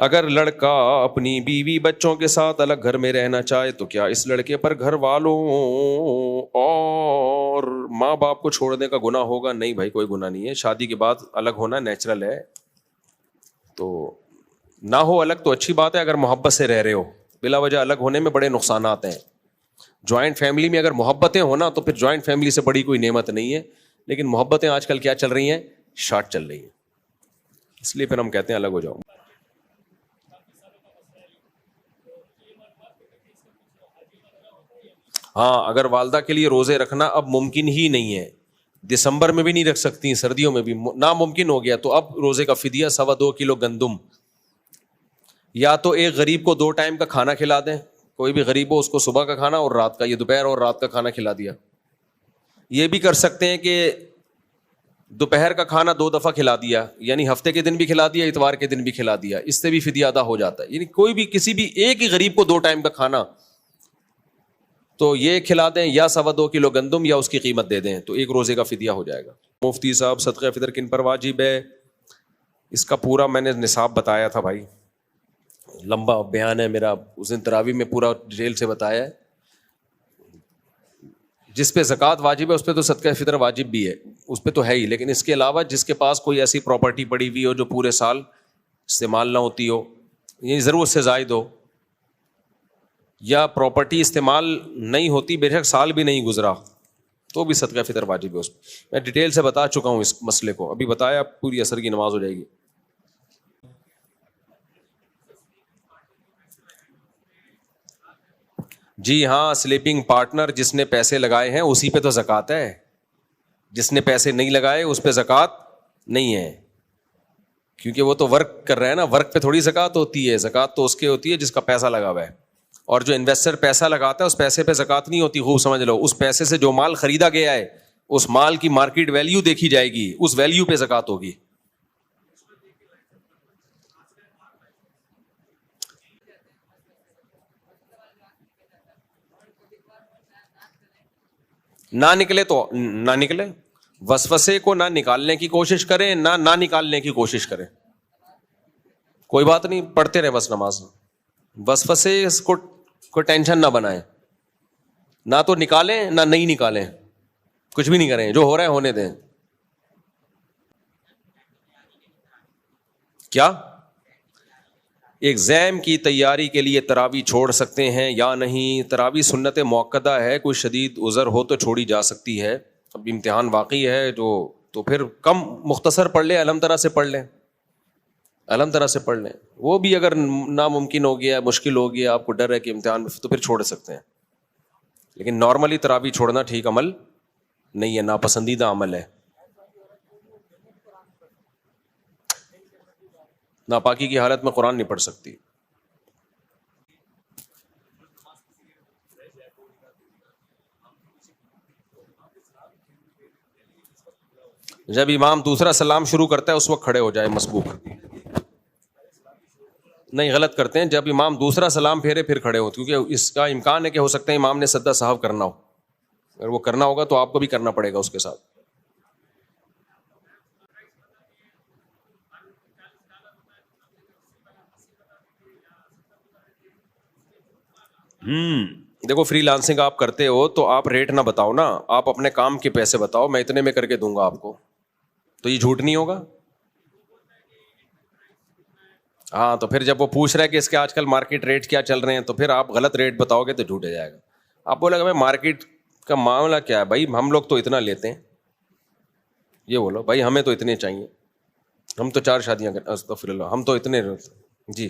اگر لڑکا اپنی بیوی بچوں کے ساتھ الگ گھر میں رہنا چاہے تو کیا اس لڑکے پر گھر والوں اور ماں باپ کو چھوڑنے کا گناہ ہوگا؟ نہیں بھائی، کوئی گناہ نہیں ہے. شادی کے بعد الگ ہونا نیچرل ہے، تو نہ ہو الگ تو اچھی بات ہے. اگر محبت سے رہ رہے ہو، بلا وجہ الگ ہونے میں بڑے نقصانات ہیں. جوائنٹ فیملی میں اگر محبتیں ہونا تو پھر جوائنٹ فیملی سے بڑی کوئی نعمت نہیں ہے. لیکن محبتیں آج کل کیا چل رہی ہیں؟ شارٹ چل رہی ہیں. اس لیے پھر ہم کہتے ہیں الگ ہو جاؤ. ہاں، اگر والدہ کے لیے روزے رکھنا اب ممکن ہی نہیں ہے، دسمبر میں بھی نہیں رکھ سکتی، سردیوں میں بھی ناممکن ہو گیا، تو اب روزے کا فدیہ 2.25 کلو گندم، یا تو ایک غریب کو 2 ٹائم کا کھانا کھلا دیں. کوئی بھی غریب ہو اس کو صبح کا کھانا اور رات کا، یہ دوپہر اور رات کا کھانا کھلا دیا. یہ بھی کر سکتے ہیں کہ دوپہر کا کھانا 2 دفعہ کھلا دیا، یعنی ہفتے کے دن بھی کھلا دیا، اتوار کے دن بھی کھلا دیا. اس سے بھی فدیہ ادا ہو جاتا ہے. یعنی کوئی بھی کسی بھی ایک ہی غریب کو 2 ٹائم کا کھانا تو یہ کھلا دیں، یا 2.25 کلو گندم، یا اس کی قیمت دے دیں، تو ایک روزے کا فدیہ ہو جائے گا. مفتی صاحب، صدقہ فطر کن پر واجب ہے؟ اس کا پورا میں نے نصاب بتایا تھا بھائی، لمبا بیان ہے میرا، اس دن تراویح میں پورا ڈیٹیل سے بتایا ہے. جس پہ زکوٰۃ واجب ہے اس پہ تو صدقہ فطر واجب بھی ہے، اس پہ تو ہے ہی. لیکن اس کے علاوہ جس کے پاس کوئی ایسی پراپرٹی پڑی ہوئی ہو جو پورے سال استعمال نہ ہوتی ہو، یعنی ضرورت سے زائد ہو، یا پراپرٹی استعمال نہیں ہوتی، بے شک سال بھی نہیں گزرا، تو بھی صدقہ فطر واجب ہے. اس میں ڈیٹیل سے بتا چکا ہوں اس مسئلے کو، ابھی بتایا، پوری عصر کی نماز ہو جائے گی. جی ہاں، سلیپنگ پارٹنر جس نے پیسے لگائے ہیں اسی پہ تو زکوٰۃ ہے. جس نے پیسے نہیں لگائے اس پہ زکوٰۃ نہیں ہے، کیونکہ وہ تو ورک کر رہا ہے نا، ورک پہ تھوڑی زکوٰۃ ہوتی ہے. زکوٰۃ تو اس کے ہوتی ہے جس کا پیسہ لگا ہوا ہے، اور جو انویسٹر پیسہ لگاتا ہے اس پیسے پہ زکوٰۃ نہیں ہوتی. خوب سمجھ لو، اس پیسے سے جو مال خریدا گیا ہے اس مال کی مارکیٹ ویلیو دیکھی جائے گی، اس ویلیو پہ زکوٰۃ ہوگی. نہ نکلے تو نہ نکلے، وسوسے کو نہ نکالنے کی کوشش کریں، نہ نکالنے کی کوشش کریں. کوئی بات نہیں، پڑھتے رہے بس نماز. وسوسے کو ٹینشن نہ بنائیں، نہ تو نکالیں نہ نہیں نکالیں، کچھ بھی نہیں کریں، جو ہو رہا ہے ہونے دیں. کیا ایگزام کی تیاری کے لیے تراویح چھوڑ سکتے ہیں یا نہیں؟ تراویح سنت موقدہ ہے، کوئی شدید عذر ہو تو چھوڑی جا سکتی ہے. اب امتحان واقعی ہے جو، تو پھر کم مختصر پڑھ لیں، الحمد للہ سے پڑھ لیں، الحمد للہ سے پڑھ لیں. وہ بھی اگر ناممکن ہو گیا، مشکل ہو گیا، آپ کو ڈر ہے کہ امتحان میں، تو پھر چھوڑ سکتے ہیں. لیکن نارملی تراویح چھوڑنا ٹھیک عمل نہیں ہے، ناپسندیدہ عمل ہے. ناپاکی کی حالت میں قرآن نہیں پڑھ سکتی. جب امام دوسرا سلام شروع کرتا ہے اس وقت کھڑے ہو جائے مسبوق. نہیں، غلط کرتے ہیں. جب امام دوسرا سلام پھیرے پھر کھڑے ہو، کیونکہ اس کا امکان ہے کہ ہو سکتا ہے امام نے سجدہ سہو کرنا ہو. اگر وہ کرنا ہوگا تو آپ کو بھی کرنا پڑے گا اس کے ساتھ. دیکھو، فری لانسنگ آپ کرتے ہو تو آپ ریٹ نہ بتاؤ نا، آپ اپنے کام کے پیسے بتاؤ، میں اتنے میں کر کے دوں گا آپ کو، تو یہ جھوٹ نہیں ہوگا. ہاں، تو پھر جب وہ پوچھ رہا ہے کہ اس کے آج کل مارکیٹ ریٹ کیا چل رہے ہیں، تو پھر آپ غلط ریٹ بتاؤ گے تو جھوٹ ہو جائے گا. آپ بولے گا بھائی مارکیٹ کا معاملہ کیا ہے بھائی، ہم لوگ تو اتنا لیتے ہیں. یہ بولو بھائی ہمیں تو اتنے چاہیے، ہم تو 4 شادیاں کریں، استغفر اللہ، ہم تو اتنے. جی